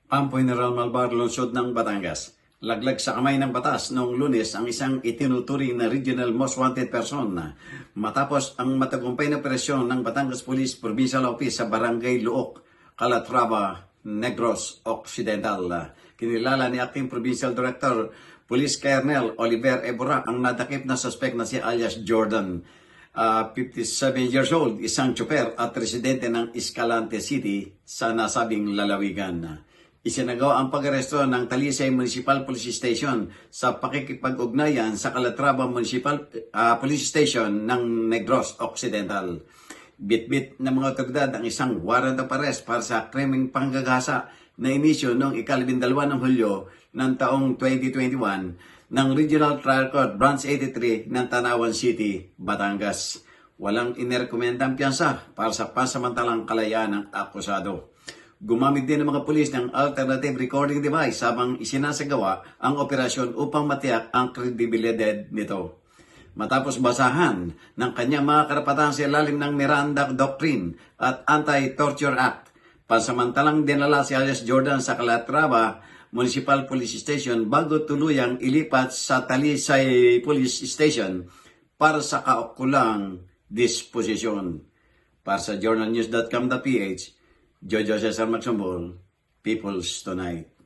Campo General Malvar, lungsod ng Batangas. Laglag sa kamay ng batas noong Lunes ang isang itinuturing na regional most wanted person matapos ang matagumpay na operasyon ng Batangas Police Provincial Office sa Barangay Luok, Calatrava, Negros Occidental. Kinilala ni Acting Provincial Director Police Colonel Oliver Ebora ang nadakip na suspect na si alias Jordan. 57 years old, isang tsuper at residente ng Escalante City sa nasabing lalawigan. Isinagawa ang pag-aresto ng Talisay Municipal Police Station sa pakikipag-ugnayan sa Calatrava Municipal Police Station ng Negros Occidental. Bit-bit ng mga otoridad ang isang warrant of arrest para sa krimeng panggagasa na inisyo noong ika-12 ng Hulyo ng taong 2021 ng Regional Trial Court Branch 83 ng Tanawan City, Batangas. Walang inirekomendang piyansa para sa pansamantalang kalayaan ng akusado. Gumamit din ng mga pulis ng alternative recording device habang isinasagawa ang operasyon upang matiyak ang kredibilidad nito. Matapos basahan ng kanyang mga karapatan sa ilalim ng Miranda Doctrine at Anti-Torture Act, pansamantalang dinala si alias Jordan sa Calatrava Municipal Police Station bago tuluyang ilipat sa Talisay Police Station para sa kaukulang disposisyon. Para sa journalnews.com.ph, Jojo Cesar Magsumbol, People's Tonight.